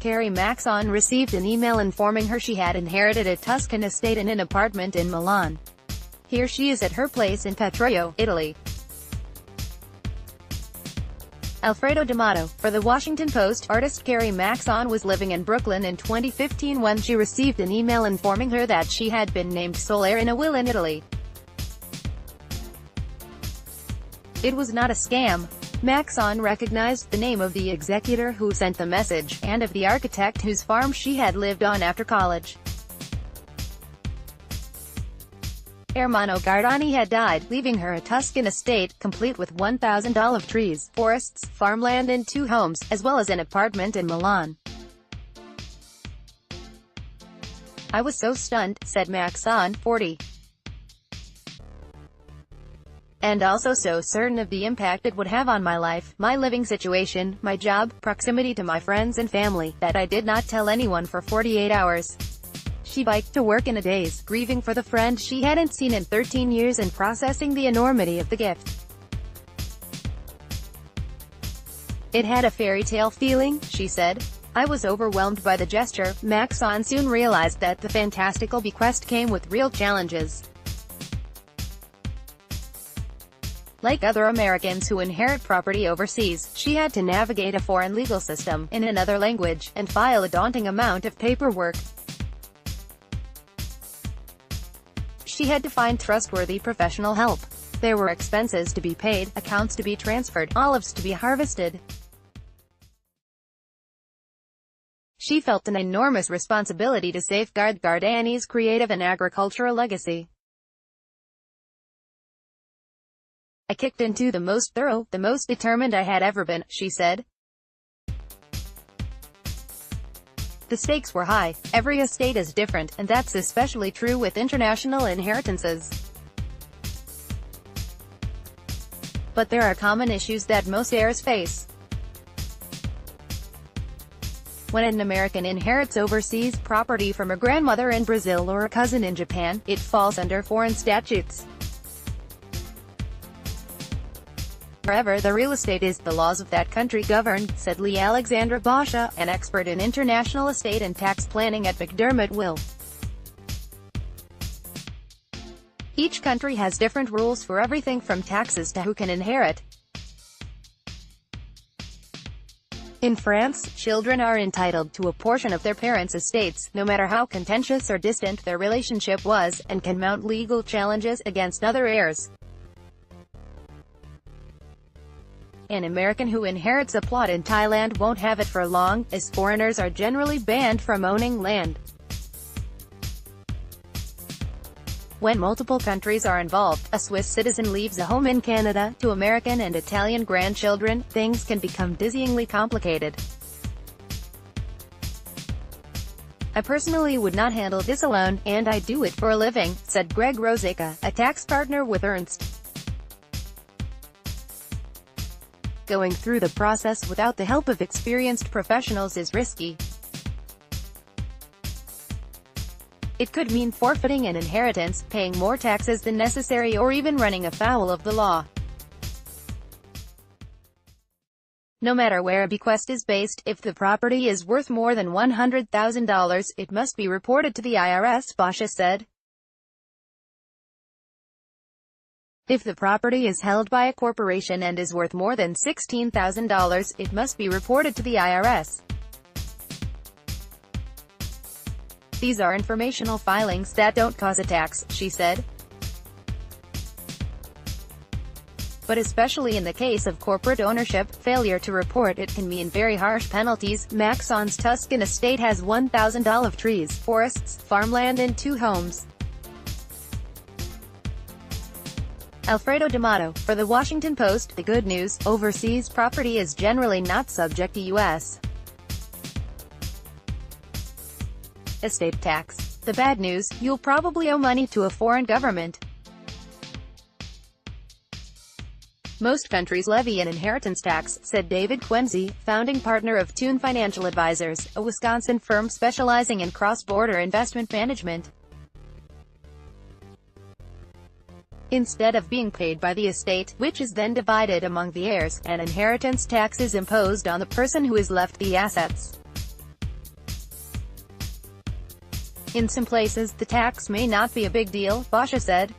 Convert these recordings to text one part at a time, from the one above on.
Carrie Maxon received an email informing her she had inherited a Tuscan estate and an apartment in Milan. Here she is at her place in Petroio, Italy. Alfredo D'Amato. For The Washington Post, artist Carrie Maxon was living in Brooklyn in 2015 when she received an email informing her that she had been named sole heir in a will in Italy. It was not a scam. Maxon recognized the name of the executor who sent the message, and of the architect whose farm she had lived on after college. Ermanno Gardani had died, leaving her a Tuscan estate, complete with 1,000 olive trees, forests, farmland and 2 homes, as well as an apartment in Milan. "I was so stunned," said Maxon, 40. "And also so certain of the impact it would have on my life, my living situation, my job, proximity to my friends and family, that I did not tell anyone for 48 hours. She biked to work in a daze, grieving for the friend she hadn't seen in 13 years and processing the enormity of the gift. It had a fairy tale feeling," she said. "I was overwhelmed by the gesture." Maxon soon realized that the fantastical bequest came with real challenges. Like other Americans who inherit property overseas, she had to navigate a foreign legal system, in another language, and file a daunting amount of paperwork. She had to find trustworthy professional help. There were expenses to be paid, accounts to be transferred, olives to be harvested. She felt an enormous responsibility to safeguard Gardani's creative and agricultural legacy. "I kicked into the most thorough, the most determined I had ever been," she said. "The stakes were high. Every estate is different, and that's especially true with international inheritances. But there are common issues that most heirs face. When an American inherits overseas property from a grandmother in Brazil or a cousin in Japan, it falls under foreign statutes. Wherever the real estate is, the laws of that country govern," said Lee Alexandra Basha, an expert in international estate and tax planning at McDermott Will. "Each country has different rules for everything from taxes to who can inherit. In France, children are entitled to a portion of their parents' estates, no matter how contentious or distant their relationship was, and can mount legal challenges against other heirs. An American who inherits a plot in Thailand won't have it for long, as foreigners are generally banned from owning land. When multiple countries are involved, a Swiss citizen leaves a home in Canada, to American and Italian grandchildren, things can become dizzyingly complicated. I personally would not handle this alone, and I do it for a living," said Greg Roseka, a tax partner with Ernst. "Going through the process without the help of experienced professionals is risky. It could mean forfeiting an inheritance, paying more taxes than necessary, or even running afoul of the law. No matter where a bequest is based, if the property is worth more than $100,000, it must be reported to the IRS," Basha said. "If the property is held by a corporation and is worth more than $16,000, it must be reported to the IRS. These are informational filings that don't cause a tax," she said. "But especially in the case of corporate ownership, failure to report it can mean very harsh penalties." Maxon's Tuscan estate has 1,000 olive trees, forests, farmland and 2 homes. Alfredo D'Amato. For The Washington Post, the good news: overseas property is generally not subject to U.S. estate tax. The bad news: you'll probably owe money to a foreign government. Most countries levy an inheritance tax, said David Quenzi, founding partner of Tune Financial Advisors, a Wisconsin firm specializing in cross-border investment management. Instead of being paid by the estate, which is then divided among the heirs, an inheritance tax is imposed on the person who has left the assets. In some places, the tax may not be a big deal, Basha said.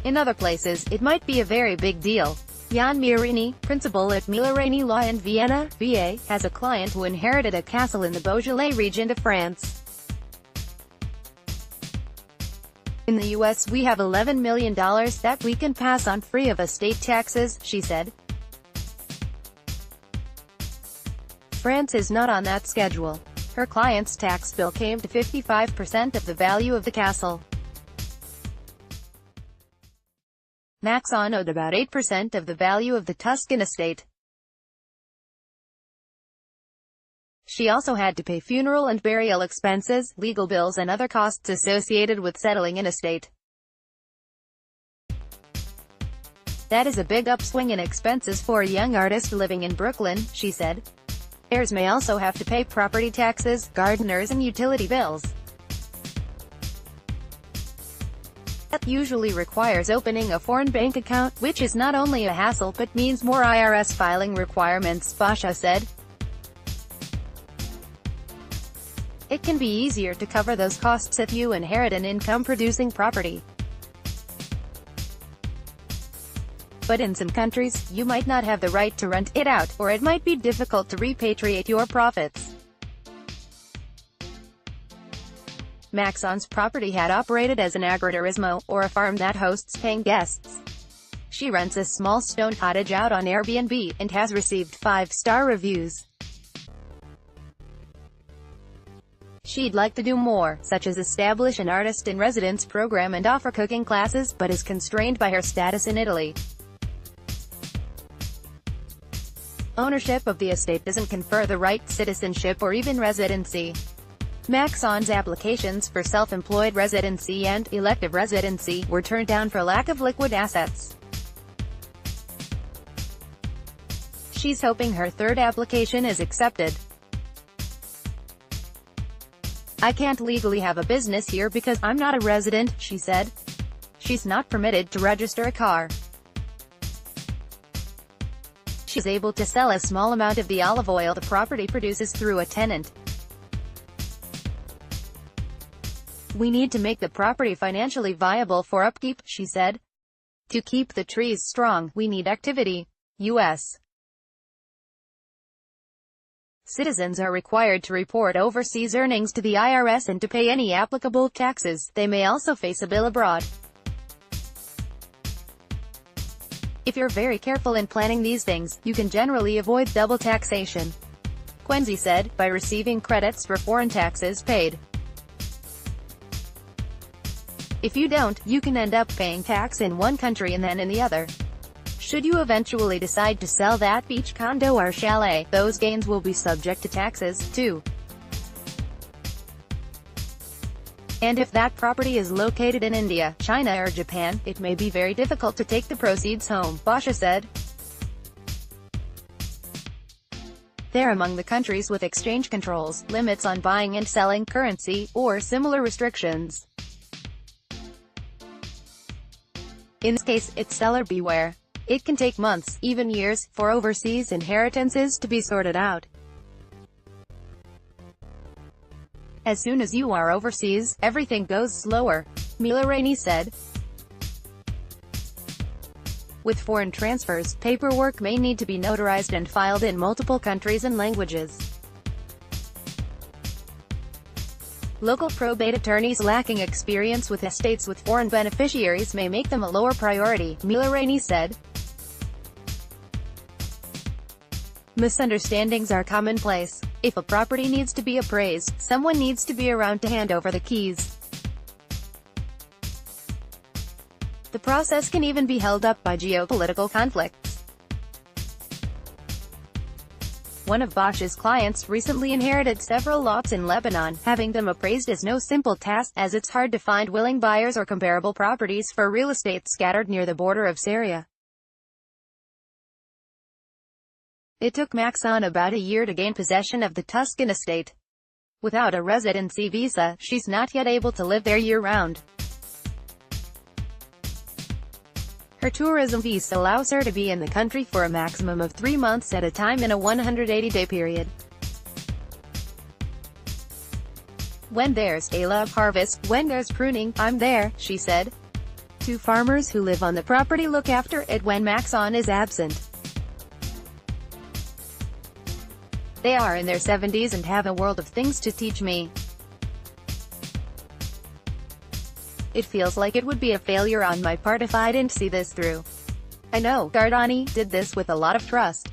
In other places, it might be a very big deal. Jan Mirini, principal at Milareni Law in Vienna, VA, has a client who inherited a castle in the Beaujolais region of France. In the US, we have $11 million that we can pass on free of estate taxes, she said. France is not on that schedule. Her client's tax bill came to 55% of the value of the castle. Maxon owed about 8% of the value of the Tuscan estate. She also had to pay funeral and burial expenses, legal bills and other costs associated with settling an estate. That is a big upswing in expenses for a young artist living in Brooklyn, she said. Heirs may also have to pay property taxes, gardeners and utility bills. That usually requires opening a foreign bank account, which is not only a hassle but means more IRS filing requirements, Basha said. It can be easier to cover those costs if you inherit an income-producing property. But in some countries, you might not have the right to rent it out, or it might be difficult to repatriate your profits. Maxon's property had operated as an agriturismo, or a farm that hosts paying guests. She rents a small stone cottage out on Airbnb, and has received 5-star reviews. She'd like to do more, such as establish an artist-in-residence program and offer cooking classes, but is constrained by her status in Italy. Ownership of the estate doesn't confer the right, citizenship or even residency. Maxon's applications for self-employed residency and elective residency were turned down for lack of liquid assets. She's hoping her third application is accepted. I can't legally have a business here because I'm not a resident, she said. She's not permitted to register a car. She's able to sell a small amount of the olive oil the property produces through a tenant. We need to make the property financially viable for upkeep, she said. To keep the trees strong, we need activity. U.S. citizens are required to report overseas earnings to the IRS and to pay any applicable taxes. They may also face a bill abroad. If you're very careful in planning these things, you can generally avoid double taxation, Quenzi said, by receiving credits for foreign taxes paid. If you don't, you can end up paying tax in one country and then in the other. Should you eventually decide to sell that beach condo or chalet, those gains will be subject to taxes, too. And if that property is located in India, China or Japan, it may be very difficult to take the proceeds home, Basha said. They're among the countries with exchange controls, limits on buying and selling currency, or similar restrictions. In this case, it's seller beware. It can take months, even years, for overseas inheritances to be sorted out. As soon as you are overseas, everything goes slower, Milareni said. With foreign transfers, paperwork may need to be notarized and filed in multiple countries and languages. Local probate attorneys lacking experience with estates with foreign beneficiaries may make them a lower priority, Milareni said. Misunderstandings are commonplace. If a property needs to be appraised, someone needs to be around to hand over the keys. The process can even be held up by geopolitical conflicts. One of Basha's clients recently inherited several lots in Lebanon. Having them appraised is no simple task, as it's hard to find willing buyers or comparable properties for real estate scattered near the border of Syria. It took Maxon about a year to gain possession of the Tuscan estate. Without a residency visa, she's not yet able to live there year-round. Her tourism visa allows her to be in the country for a maximum of 3 months at a time in a 180-day period. When there's a love harvest, when there's pruning, I'm there, she said. Two farmers who live on the property look after it when Maxon is absent. They are in their 70s and have a world of things to teach me. It feels like it would be a failure on my part if I didn't see this through. I know Gardani did this with a lot of trust.